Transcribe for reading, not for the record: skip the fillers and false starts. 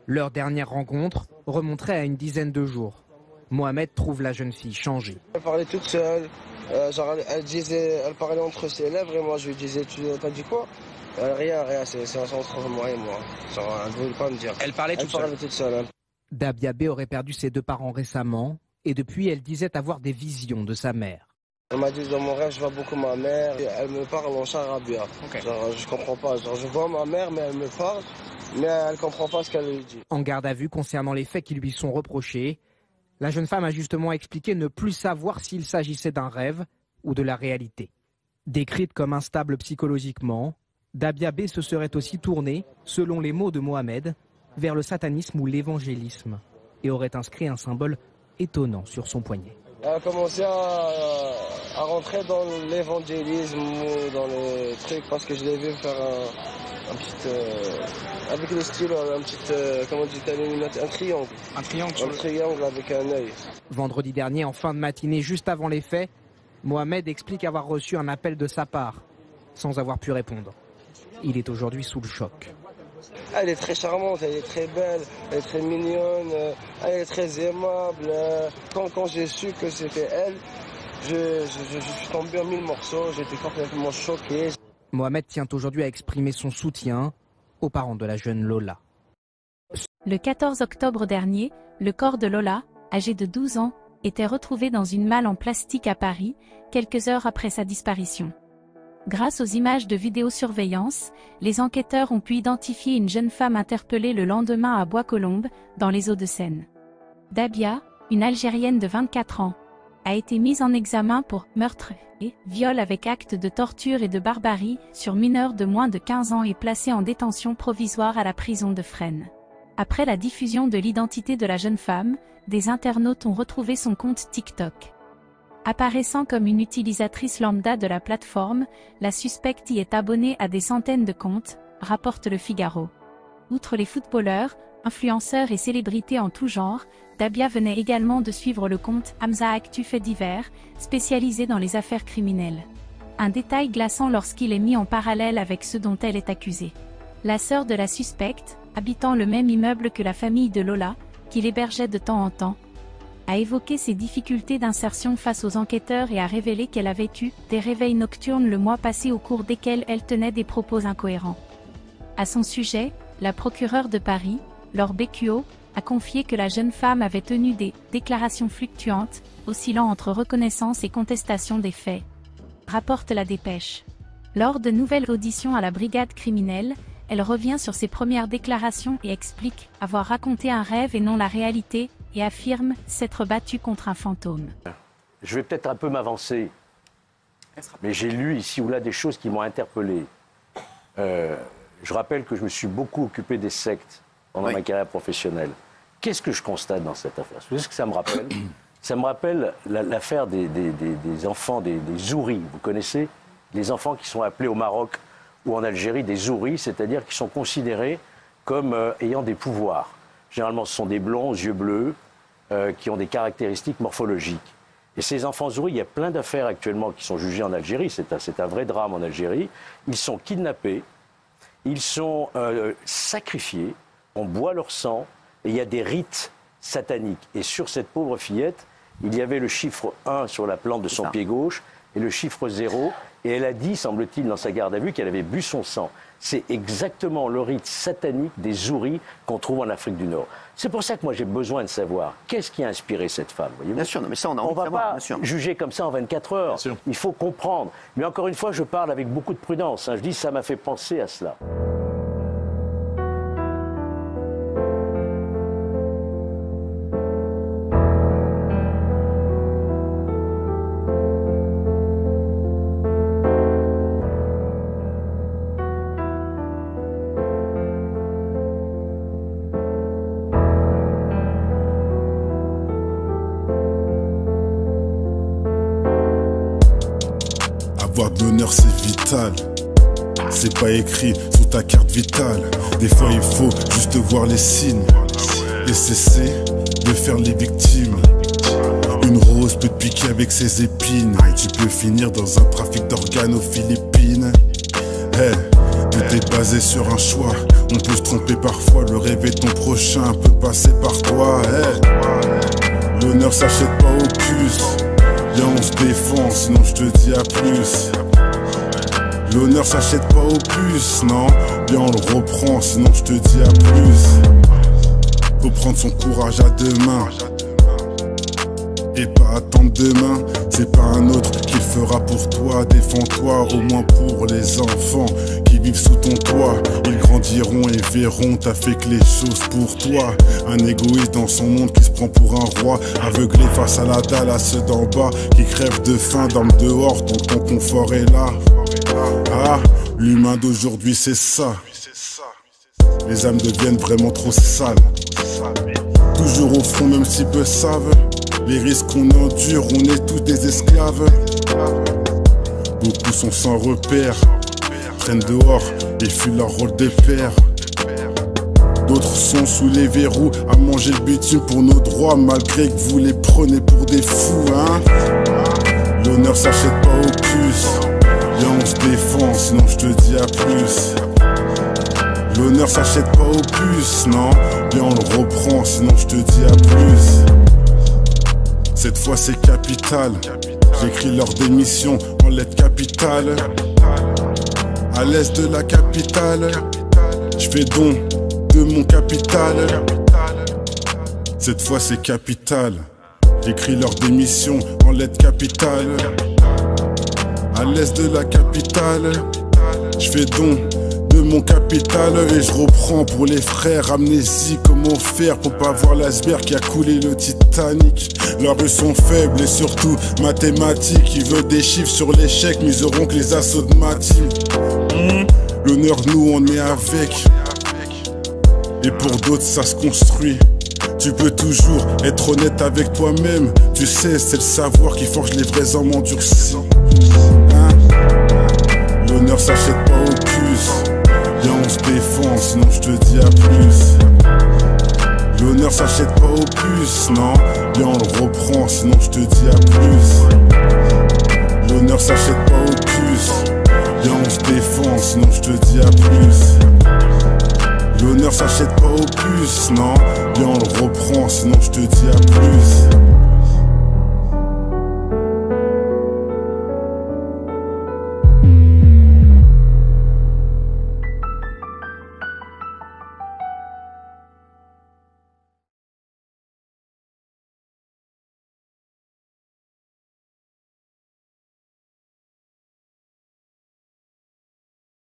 Leur dernière rencontre remonterait à une dizaine de jours. Mohamed trouve la jeune fille changée. Elle parlait toute seule, elle parlait entre ses lèvres et moi je lui disais t'as dit quoi? Rien, c'est entre moi et moi. Genre, elle ne voulait pas me dire. Elle parlait toute seule. Dabia B aurait perdu ses deux parents récemment et depuis elle disait avoir des visions de sa mère. Elle m'a dit dans mon rêve je vois beaucoup ma mère, elle me parle en charabia. Okay. Genre, je comprends pas, genre, je vois ma mère mais elle me parle, mais elle comprend pas ce qu'elle lui dit. En garde à vue concernant les faits qui lui sont reprochés, la jeune femme a justement expliqué ne plus savoir s'il s'agissait d'un rêve ou de la réalité. Décrite comme instable psychologiquement, Dabia B se serait aussi tournée, selon les mots de Mohamed, vers le satanisme ou l'évangélisme et aurait inscrit un symbole étonnant sur son poignet. Elle a commencé à rentrer dans l'évangélisme ou dans les trucs parce que je l'ai vu faire un petit... avec le stylo, comment on dit, un triangle. Un triangle avec un œil. Vendredi dernier, en fin de matinée, juste avant les faits, Mohamed explique avoir reçu un appel de sa part, sans avoir pu répondre. Il est aujourd'hui sous le choc. Elle est très charmante, elle est très belle, elle est très mignonne, elle est très aimable. Quand j'ai su que c'était elle, je suis tombé en mille morceaux, j'étais complètement choqué. Mohamed tient aujourd'hui à exprimer son soutien aux parents de la jeune Lola. Le 14 octobre dernier, le corps de Lola, âgée de 12 ans, était retrouvé dans une malle en plastique à Paris, quelques heures après sa disparition. Grâce aux images de vidéosurveillance, les enquêteurs ont pu identifier une jeune femme interpellée le lendemain à Bois-Colombes, dans les Hauts-de-Seine. Dabia, une Algérienne de 24 ans, a été mise en examen pour meurtre et viol avec acte de torture et de barbarie sur mineurs de moins de 15 ans et placée en détention provisoire à la prison de Fresnes. Après la diffusion de l'identité de la jeune femme, des internautes ont retrouvé son compte TikTok. Apparaissant comme une utilisatrice lambda de la plateforme, la suspecte y est abonnée à des centaines de comptes, rapporte Le Figaro. Outre les footballeurs, influenceurs et célébrités en tout genre, Dabia venait également de suivre le compte Hamza Actu Faits divers, spécialisé dans les affaires criminelles. Un détail glaçant lorsqu'il est mis en parallèle avec ceux dont elle est accusée. La sœur de la suspecte, habitant le même immeuble que la famille de Lola, qui l'hébergeait de temps en temps, a évoqué ses difficultés d'insertion face aux enquêteurs et a révélé qu'elle avait eu des réveils nocturnes le mois passé au cours desquels elle tenait des propos incohérents. À son sujet, la procureure de Paris, Laure Beccuot, a confié que la jeune femme avait tenu des déclarations fluctuantes, oscillant entre reconnaissance et contestation des faits. Rapporte La Dépêche. Lors de nouvelles auditions à la brigade criminelle, elle revient sur ses premières déclarations et explique avoir raconté un rêve et non la réalité, et affirme s'être battue contre un fantôme. Je vais peut-être un peu m'avancer, mais j'ai lu ici ou là des choses qui m'ont interpellé. Je rappelle que je me suis beaucoup occupé des sectes pendant ma carrière professionnelle. Qu'est-ce que je constate dans cette affaire? Vous savez ce que ça me rappelle? Ça me rappelle l'affaire des enfants, des Zouris. Vous connaissez? Les enfants qui sont appelés au Maroc ou en Algérie des Zouris, c'est-à-dire qui sont considérés comme ayant des pouvoirs. Généralement, ce sont des blonds aux yeux bleus qui ont des caractéristiques morphologiques. Et ces enfants Zouris, il y a plein d'affaires actuellement qui sont jugées en Algérie. C'est un vrai drame en Algérie. Ils sont kidnappés, ils sont sacrifiés, on boit leur sang, et il y a des rites sataniques. Et sur cette pauvre fillette, il y avait le chiffre 1 sur la plante de son pied gauche et le chiffre 0. Et elle a dit, semble-t-il, dans sa garde à vue, qu'elle avait bu son sang. C'est exactement le rite satanique des Zouris qu'on trouve en Afrique du Nord. C'est pour ça que moi j'ai besoin de savoir qu'est-ce qui a inspiré cette femme. Bien sûr, non, mais ça on a envie de savoir. On ne va pas juger comme ça en 24 heures. Il faut comprendre. Mais encore une fois, je parle avec beaucoup de prudence. Je dis ça m'a fait penser à cela. Avoir de l'honneur c'est vital, c'est pas écrit sous ta carte vitale. Des fois il faut juste voir les signes et cesser de faire les victimes. Une rose peut te piquer avec ses épines, tu peux finir dans un trafic d'organes aux Philippines. Hey, Tout est basé sur un choix. On peut se tromper parfois. Le rêve de ton prochain peut passer par toi. Hey. L'honneur s'achète pas au puce. Viens, on se défend, sinon je te dis à plus. L'honneur s'achète pas au puce, non. Viens, on le reprend, sinon je te dis à plus. Faut prendre son courage à deux mains et pas attendre demain. C'est pas un autre qui le fera pour toi. Défends-toi, au moins pour les enfants qui vivent sous ton toit. Ils grandiront et verront t'as fait que les choses pour toi. Un égoïste dans son monde qui se prend pour un roi, aveuglé face à la dalle, à ceux d'en bas qui crèvent de faim, dorment dehors, ton confort est là. Ah, l'humain d'aujourd'hui c'est ça. Les âmes deviennent vraiment trop sales. Toujours au fond même si peu savent les risques qu'on endure, on est tous des esclaves. Beaucoup sont sans repère, traînent dehors et fuient leur rôle de père. D'autres sont sous les verrous à manger le bitume pour nos droits, malgré que vous les prenez pour des fous, hein. L'honneur s'achète pas au puce. Viens, on se défend, sinon je te dis à plus. L'honneur s'achète pas au puce, non. Viens, on le reprend, sinon je te dis à plus. Cette fois c'est capital. J'écris leur démission en lettres capitales. À l'est de la capitale, je fais don de mon capital. Cette fois c'est capital. J'écris leur démission en lettres capitales. À l'est de la capitale, je fais don de mon capital et je reprends pour les frères. Amnésie, comment faire pour pas voir l'iceberg qui a coulé le Titanic. Leurs rues sont faibles et surtout mathématiques. Ils veulent des chiffres sur l'échec, mais ils auront que les assauts de ma team. L'honneur, nous on est avec. Et pour d'autres ça se construit. Tu peux toujours être honnête avec toi-même. Tu sais, c'est le savoir qui forge les vrais hommes endurcis, hein? L'honneur s'achète pas au puce. Viens, on se défend, sinon je te dis à plus. L'honneur s'achète pas au puce, non. Viens, on le reprend, sinon je te dis à plus. L'honneur s'achète pas au puce. Viens, on se défend, sinon je te dis à plus. L'honneur s'achète pas au puce, non. Viens, on le reprend, sinon je te dis à plus.